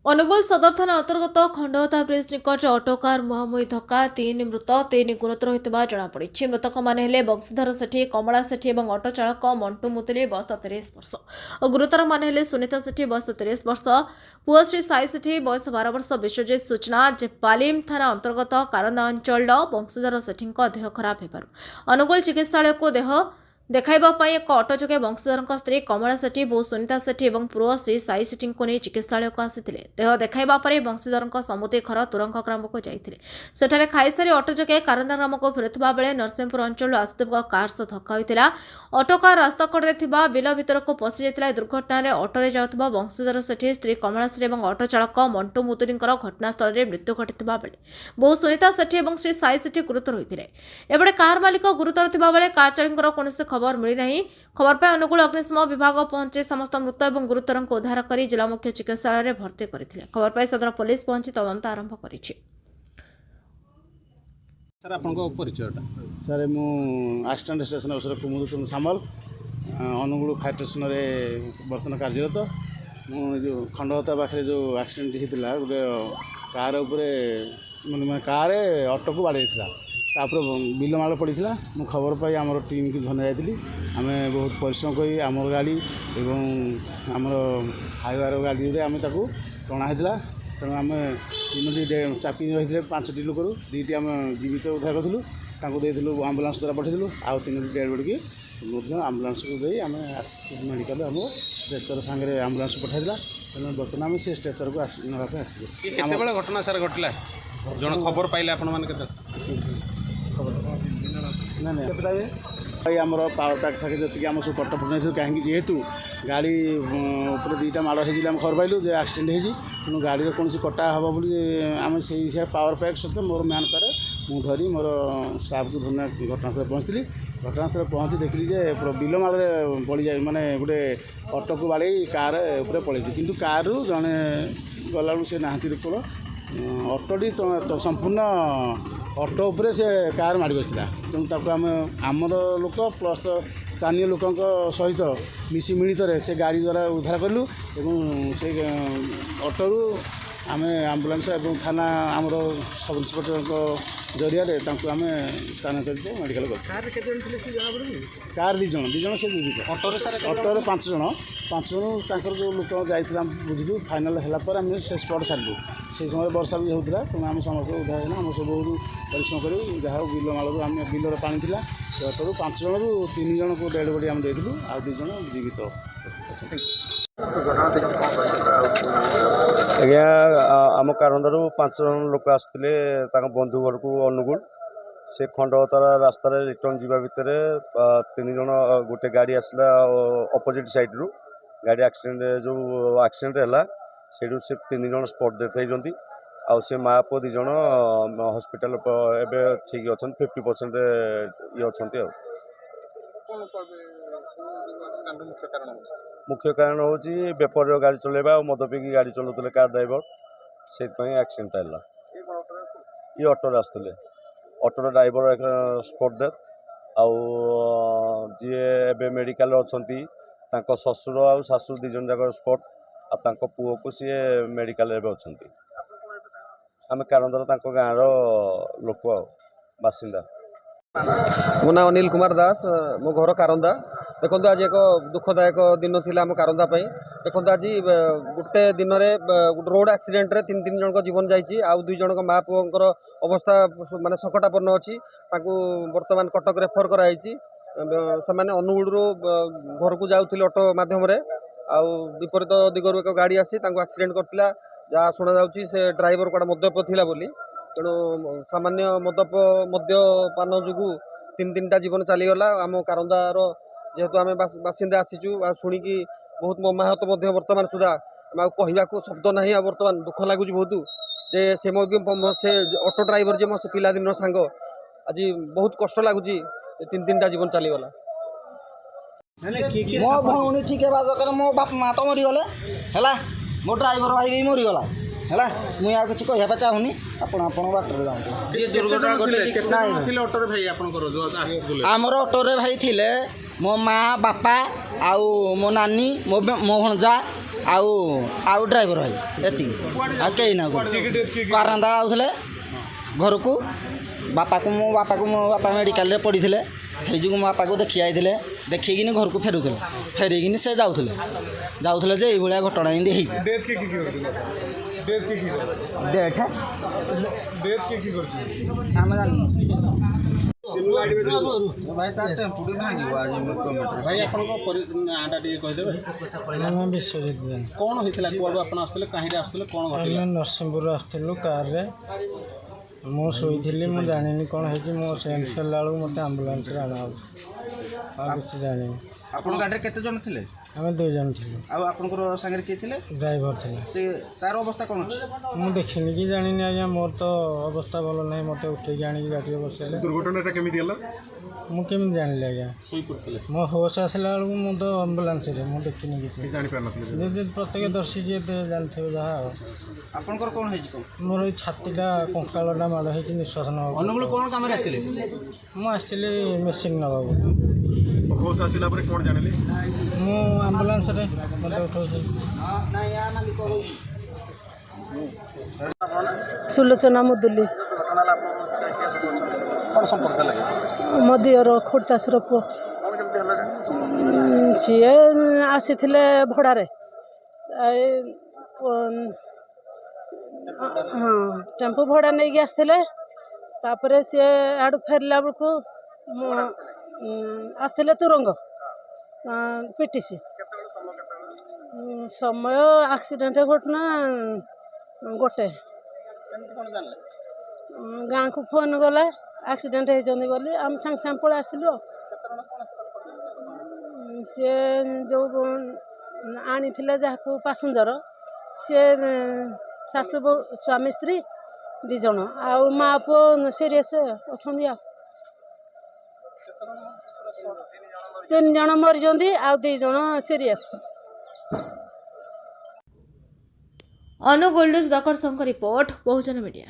ଅନୁଗୁଳ ସଦର ଥାନା ଅନ୍ତର୍ଗତ ଖଣ୍ଡହତା ବ୍ରିଜ ନିକଟରେ ଅଟୋ କାର ମୁହାଁମୁହିଁ ଧକ୍କା 3 ମୃତ 3 ଗୁରୁତର ହୋଇଥିବା ଜଣାପଡ଼ିଛି। ମୃତକମାନେ ହେଲେ ବଂଶୀଧର ସେଠୀ, କମଳା ସେଠୀ ଏବଂ ଅଟୋ ଚାଳକ ମଣ୍ଟୁ ମୁଦୁଲି ବୟସ 30 ବର୍ଷ ଓ ଗୁରୁତରମାନେ ହେଲେ ସୁନିତା ସେଠୀ ବୟସ 30 ବର୍ଷ, ପୁଅ ଶ୍ରୀ ସାଇ ସେଠୀ ବୟସ 12 ବର୍ଷ। ବିଶ୍ୱଜିତ ସୂଚନା ଯେ ପାଲିମ ଥାନା ଅନ୍ତର୍ଗତ କାରନ୍ଦା ଅଞ୍ଚଳର ବଂଶୀଧର ସେଠୀଙ୍କ ଦେହ ଖରାପ ହେବାରୁ ଅନୁଗୁଳ ଚିକିତ୍ସାଳୟକୁ ଦେହ ଦେଖାଇବା ପାଇଁ ଏକ ଅଟୋ ଯୋଗେ ବଂଶୀଧରଙ୍କ ସ୍ତ୍ରୀ କମଳା ସେଠୀ, ବୋଉ ସୁନିତା ସେଠୀ ଏବଂ ପୁଅ ଶ୍ରୀ ସାଇ ସେଠୀଙ୍କୁ ନେଇ ଚିକିତ୍ସାଳୟକୁ ଆସିଥିଲେ। ଦେହ ଦେଖାଇବା ପରେ ବଂଶୀଧରଙ୍କ ସମୁଦି ଘର ତୁରଙ୍କ ଗ୍ରାମକୁ ଯାଇଥିଲେ। ସେଠାରେ ଖାଇସାରି ଅଟୋ ଯୋଗେ କାରନ୍ଦା ଗ୍ରାମକୁ ଫେରୁଥିବା ବେଳେ ନରସିଂହପୁର ଅଞ୍ଚଳରୁ ଆସୁଥିବା କାର ସହ ଧକ୍କା ହୋଇଥିଲା। ଅଟୋ କାର ରାସ୍ତା କଡ଼ରେ ଥିବା ବିଲ ଭିତରକୁ ପଶି ଯାଇଥିଲା। ଦୁର୍ଘଟଣାରେ ଅଟୋରେ ଯାଉଥିବା ବଂଶୀଧର ସେଠୀ, ସ୍ତ୍ରୀ କମଳା ସେଠୀ ଏବଂ ଅଟୋ ଚାଳକ ମଣ୍ଟୁ ମୁଦୁଲିଙ୍କର ଘଟଣାସ୍ଥଳରେ ମୃତ୍ୟୁ ଘଟିଥିବା ବେଳେ ବୋଉ ସୁନିତା ସେଠୀ ଏବଂ ଶ୍ରୀ ସାଇ ସେଠୀ ଗୁରୁତର ହୋଇଥିଲେ। ଏପଟେ କାର ମାଲିକ ଗୁରୁତର ଥିବା ବେଳେ କାର ଚାଳକଙ୍କର କୌଣସି ଖବର ମିଳିନାହିଁ। ଖବର ପାଇ ଅନୁଗୁଳ ଅଗ୍ନିଶମ ବିଭାଗ ପହଞ୍ଚି ସମସ୍ତ ମୃତ ଏବଂ ଗୁରୁତରଙ୍କୁ ଉଦ୍ଧାର କରି ଜିଲ୍ଲା ମୁଖ୍ୟ ଚିକିତ୍ସାଳୟରେ ଭର୍ତ୍ତି କରିଥିଲେ। ଖବର ପାଇ ସଦର ପୋଲିସ ପହଞ୍ଚି ତଦନ୍ତ ଆରମ୍ଭ କରିଛି। सर आपको परिचयटा सर मु आसिस्टाट स्टेशन अफिसर कुमुद चंद्र सामल अनुगुल फायर स्टेशन बर्तमान कार्यरत जो खंडहता पाखे जो एक्सीडेंट होता गोटे कार मैंने कार ऑटो को बाड़े तापर बिलमाल पड़ा मु खबर पाई आम टीम की धन जाती आम बहुत परिश्रम कर आमर गाड़ी एवं आमर हाईवे गाड़ी आम टणा तेणु आम 3टी चापी रही 5टी लोक 2टी आम जीवित उद्धार करूँ आम्बुलांस द्वारा पठेलु आउ 3टी डेड बॉडी की आम्बुलांस को दे आम मेडिकल आम स्ट्रेचर सांगे आम्बुलांस पठाइला तेणु बर्तमान आम से स्ट्रेचर को नापे आसते घटना सार घटला जन खबर पाइले आपण मैंने भाई आमर पावर पैक फाके जी आम सब पट पट नहीं कहीं जेहेतु गाड़ी ऊपर 2टा माड़ हो खबर पाइलु जे एक्सीडेंट हो तेणु गाड़ी कौन कटा हम बोली आम से हिसाब पावर पैक सहित मोर मैन पारे मुझे धरी मोर स्टाफ को धरना घटनास्थल पहुँचती घटनास्थल पहुँची देखली जे बिल माड़ पड़ जाए माने गोटे ऑटो को बाड़ी कार उपर पड़े कि कार जड़े गला से नहांती देखल ऑटोटी तो संपूर्ण ऑटो उपरे से कार माड़ी बसला तेणु आम आमर लोक प्लस स्थानीय लोकों सहित मिसी मिलित से गाड़ी द्वारा उद्धार कलु से ऑटो आम आम्बुलांस और थाना आमर सब इन्सपेक्टर जरिया आम स्थानांतरित मेडिकल कार 2 जन से जीवित ऑटो 5 जन जो लोक जाइए बुझलु फाइनाल है आम से स्पट सारू से समय वर्षा भी होता तेणु आम समस्त उद्धार है आम सब बहुत परिश्रम कर जहाँ बिल मालू आम बिलर पानी था ऑटो 5 जन 3 जन को डेड बॉडी आम देलु आ 2 जन जीवित आज्ञा आम कारंदारू 5 जन लोक आसते बंधु घर को अनुगुल से खंडहतार रास्तार रिटर्न जावा भितर 3 जन गोटे गाड़ी आसला अपोजिट साइड रु गाड़ी एक्सीडेंट जो एक्सीडेंट है से 3 जन स्पॉट डेथ होती आउ से माँ पुओ 2 जन हॉस्पिटल एबे ठीक अच्छा 50% ये अच्छा मुख्य कारण हूँ बेपर गाड़ी चलेबा और मद पी गाड़ी चलाते कार ड्राइवर से एक्सीडेंट है ये ऑटो आसते ऑटोर ड्राइवर स्पॉट डेथ आउ जी ए मेडिकल अच्छा ससुर आ शाशु 2 जन जाक स्पॉट आ पुओ को सी मेडिकल अच्छा आम कारंदर गाँव लोक बासिंदा मो ना अनिल कुमार दास मो घर कारंदा देखो आज एक दुखदायक दिन थिला आम कारंदा देखो आज गोटे दिन में गोटे रोड एक्सीडेंट रे 3 जन जीवन जाइए आउ 2 जन माँ पुओर अवस्था माने संकटापन्न अच्छी बर्तमान कटक रेफर कराई से अनुगुड़ घर को जाऊे ऑटो मध्यम विपरीत दिगरु एक गाड़ी आसी एक्सीडेंट करथिला जहाँ शुणा जाउची से ड्राइवर कड़ा मद्यप थिला बोली तेणु सामान्य मद्यपान जुगु 3टा जीवन चलीगला आम कारंदार जेहेतु आम बासिंदा आसीचु शुणिकी बहुत मर्माहत बर्तमान सुधा कहवाक शब्द ना बर्तमान दुख लगुच बहुत जे से ऑटो ड्राइवर जे मो पिलादिन सांग आज बहुत कष्ट लगुच 3टा जीवन चलीगला मो भौणी ठीक है दरकार मो बाप माँ तो मरीगले है मो ड्राइवर भाई भी मरीगला है मुझे आ कि कहवा चाहूनी आमर ऑटोरे भाई थिले मो माँ बापा आउ मो नानी मो भणजा ଆଉ ଡ୍ରାଇଭର ଭାଇ ଏତିକି ଆଉ କେହି ନା କାରାନ୍ଦା ଆଉଥିଲେ ଘରକୁ ମୋ ବାପା ମେଡ଼ିକାଲରେ ପଡ଼ିଥିଲେ ସେଇ ଯୋଗୁଁ ମୋ ବାପାକୁ ଦେଖି ଯାଇଥିଲେ ଦେଖିକିନି ଘରକୁ ଫେରୁଥିଲେ ଫେରିକିନି ସେ ଯାଉଥିଲେ ଯେ ଏଇଭଳିଆ ଘଟଣା ଏମିତି ହେଇଛି ଆମେ ଜାଣିନୁ ଭାଇ ଆପଣଙ୍କ ନାଁଟା ଟିକେ କହିଦେବେ ବିଶ୍ୱଜିତ ଜେନ କ'ଣ ହେଇଥିଲା କୁଆଡ଼ୁ ଆପଣ ଆସିଥିଲେ କାହିଁରେ ଆସିଥିଲେ କ'ଣ ଘଟିଲା ଆମେ ନରସିଂହପୁରରୁ ଆସିଥିଲୁ କାରରେ ମୁଁ ଶୋଇଥିଲି ମୁଁ ଜାଣିନି କ'ଣ ହେଇଛି ମୋ ସେନ୍ସ କଲା ବେଳକୁ ମୋତେ ଆମ୍ବୁଲାନ୍ସରେ ଆଣା ହେଉଛି ଆଉ କିଛି ଜାଣିନି ଆପଣ ଗାଡ଼ିରେ କେତେ ଜଣ ଥିଲେ ଆମେ 2 ଜଣ ଥିଲୁ ଆଉ ଆପଣଙ୍କର ସାଙ୍ଗରେ କିଏ ଥିଲେ ଡ୍ରାଇଭର ଥିଲା ସେ ତାର ଅବସ୍ଥା କ'ଣ ଅଛି ମୁଁ ଦେଖିନି କି ଜାଣିନି ଆଜ୍ଞା ମୋର ତ ଅବସ୍ଥା ଭଲ ନାହିଁ ମୋତେ ଉଠେଇକି ଆଣିକି ଗାଡ଼ିରେ ବସେଇଲେ ଦୁର୍ଘଟଣାଟା କେମିତି ହେଲା ମୁଁ କେମିତି ଜାଣିଲି ଆଜ୍ଞା ଶୋଇପଡ଼ିଥିଲେ ମୋ ହୋସ୍ ଆସିଲା ବେଳକୁ ମୁଁ ତ ଆମ୍ବୁଲାନ୍ସରେ ମୁଁ ଦେଖିନି କିଛି ଜାଣିପାରିନଥିଲେ ଯଦି ପ୍ରତ୍ୟେକ ଦର୍ଶୀ ଯିଏ ଜାଣିଥିବେ ଯାହା ଆଉ ଆପଣଙ୍କର କ'ଣ ହେଇଛି କ'ଣ ମୋର ଏଇ ଛାତିଟା କଙ୍କାଳଟା ମାଡ଼ ହେଇଛି ନିଶ୍ୱାସ ନେବାକୁ ଅନୁଗୁଳ କ'ଣ କାମରେ ଆସିଥିଲେ ମୁଁ ଆସିଥିଲି ମେସିନ୍ ନେବାକୁ ହୋସ୍ ଆସିଲା ପରେ କ'ଣ ଜାଣିଲେ ମୁଁ ଆମ୍ବୁଲାନ୍ସରେ ମୋତେ ଉଠାଉଛି ସୁଲୋଚନା ମୁଦୁଲି କ'ଣ ସମ୍ପର୍କ ଲାଗେ ମୋ ଦିଅର ଖୋର୍ଦ୍ଧାସର ପୁଅ ସିଏ ଆସିଥିଲେ ଭଡ଼ାରେ ହଁ ଟେମ୍ପୁ ଭଡ଼ା ନେଇକି ଆସିଥିଲେ ତାପରେ ସିଏ ଆଡ଼ୁ ଫେରିଲା ବେଳକୁ ଆସିଥିଲେ ତୁରଙ୍ଗ ପିଟିସି ସମୟ ଆକ୍ସିଡେଣ୍ଟ ଘଟଣା 1 ଗାଁକୁ ଫୋନ୍ ଗଲା ଆକ୍ସିଡେଣ୍ଟ ହେଇଛନ୍ତି ବୋଲି ଆମେ ସାଙ୍ଗେ ସାଙ୍ଗେ ପଳେଇ ଆସିଲୁ ଆଉ ସିଏ ଯେଉଁ ଆଣିଥିଲେ ଯାହାକୁ ପାସେଞ୍ଜର ସିଏ ଶାଶୁ ସ୍ୱାମୀ ସ୍ତ୍ରୀ 2 ଜଣ ଆଉ ମା ପୁଅ ସିରିୟସ୍ ଅଛନ୍ତି ଆଉ 3 ଜଣ ମରିଛନ୍ତି ଆଉ 2 ଜଣ ସିରିୟସ୍ ଅନୁଗୁଳ ନ୍ୟୁଜ୍ ଦକର ସଂଘ ରିପୋର୍ଟ ବହୁଜନ ମିଡ଼ିଆ।